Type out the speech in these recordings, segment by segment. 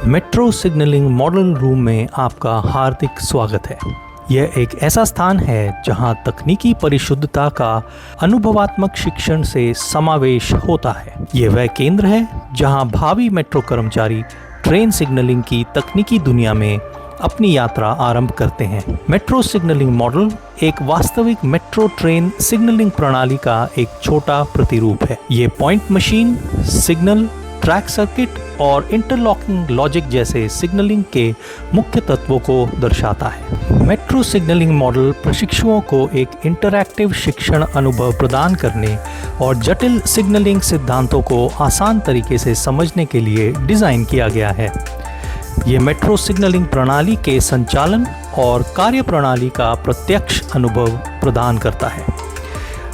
Metro signalling model room में आपका हार्दिक स्वागत है। यह एक ऐसा स्थान है जहां तकनीकी परिशुद्धता का अनुभवात्मक शिक्षण से समावेश होता है। यह वह केंद्र है जहां भावी मेट्रो कर्मचारी ट्रेन सिग्नलिंग की तकनीकी दुनिया में अपनी यात्रा आरंभ करते हैं। मेट्रो सिग्नलिंग मॉडल एक वास्तविक मेट्रो ट्रेन सिग्नलिंग प्रणाली का एक छोटा प्रतिरूप है। ये point machine, signal, track circuit और इंटरलॉकिंग लॉजिक जैसे सिग्नलिंग के मुख्य तत्वों को दर्शाता है। मेट्रो सिग्नलिंग मॉडल प्रशिक्षुओं को एक इंटरैक्टिव शिक्षण अनुभव प्रदान करने और जटिल सिग्नलिंग सिद्धांतों को आसान तरीके से समझने के लिए डिज़ाइन किया गया है। ये मेट्रो सिग्नलिंग प्रणाली के संचालन और कार्यप्रणाली का प्रत्यक्ष अनुभव प्रदान करता है।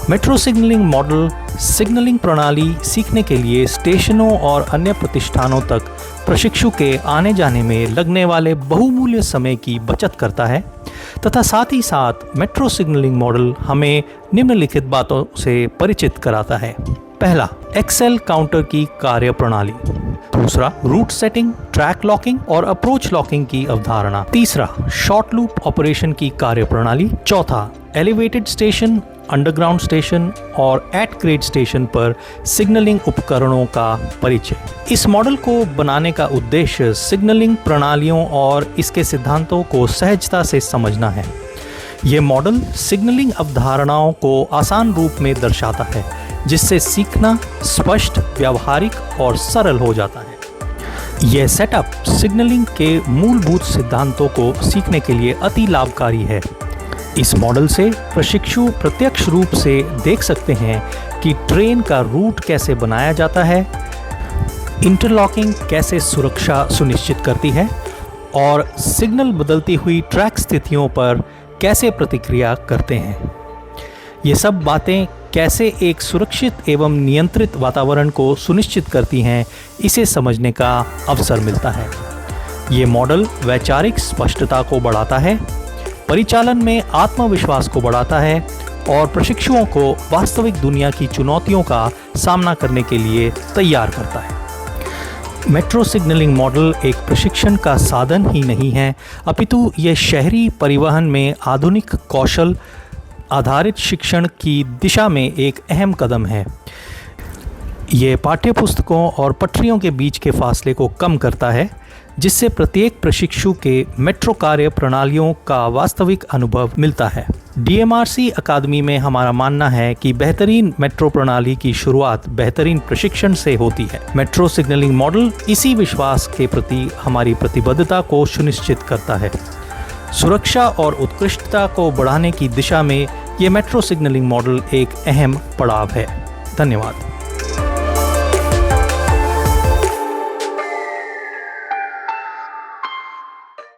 मेट्रो सिग्नलिंग मॉडल सिग्नलिंग प्रणाली सीखने के लिए स्टेशनों और अन्य प्रतिष्ठानों तक प्रशिक्षु के आने जाने में लगने वाले बहुमूल्य समय की बचत करता है तथा साथ ही साथ मेट्रो सिग्नलिंग मॉडल हमें निम्नलिखित बातों से परिचित कराता है। पहला, एक्सेल काउंटर की कार्यप्रणाली। दूसरा, रूट सेटिंग, ट्रैक लॉकिंग और अप्रोच लॉकिंग की अवधारणा। तीसरा, शॉर्ट लूप ऑपरेशन की कार्यप्रणाली। चौथा, एलिवेटेड स्टेशन, अंडरग्राउंड स्टेशन और एट ग्रेड स्टेशन पर सिग्नलिंग उपकरणों का परिचय। इस मॉडल को बनाने का उद्देश्य सिग्नलिंग प्रणालियों और इसके सिद्धांतों को सहजता से समझना है। ये मॉडल सिग्नलिंग अवधारणाओं को आसान रूप में दर्शाता है, जिससे सीखना स्पष्ट, व्यावहारिक और सरल हो जाता है। यह सेटअप सिग्नलिंग के मूलभूत सिद्धांतों को सीखने के लिए अति लाभकारी है। इस मॉडल से प्रशिक्षु प्रत्यक्ष रूप से देख सकते हैं कि ट्रेन का रूट कैसे बनाया जाता है, इंटरलॉकिंग कैसे सुरक्षा सुनिश्चित करती है और सिग्नल बदलती हुई ट्रैक स्थितियों पर कैसे प्रतिक्रिया करते हैं। ये सब बातें कैसे एक सुरक्षित एवं नियंत्रित वातावरण को सुनिश्चित करती हैं, इसे समझने का अवसर मिलता है। ये मॉडल वैचारिक स्पष्टता को बढ़ाता है, परिचालन में आत्मविश्वास को बढ़ाता है और प्रशिक्षुओं को वास्तविक दुनिया की चुनौतियों का सामना करने के लिए तैयार करता है। मेट्रो सिग्नलिंग मॉडल एक प्रशिक्षण का साधन ही नहीं है, अपितु यह शहरी परिवहन में आधुनिक कौशल आधारित शिक्षण की दिशा में एक अहम कदम है। ये पाठ्यपुस्तकों और पटरियों के बीच के फासले को कम करता है, जिससे प्रत्येक प्रशिक्षु के मेट्रो कार्य प्रणालियों का वास्तविक अनुभव मिलता है। DMRC अकादमी में हमारा मानना है कि बेहतरीन मेट्रो प्रणाली की शुरुआत बेहतरीन प्रशिक्षण से होती है। मेट्रो सिग्नलिंग मॉडल इसी विश्वास के प्रति हमारी प्रतिबद्धता को सुनिश्चित करता है। सुरक्षा और उत्कृष्टता को बढ़ाने की दिशा में ये मेट्रो सिग्नलिंग मॉडल एक अहम पड़ाव है। धन्यवाद।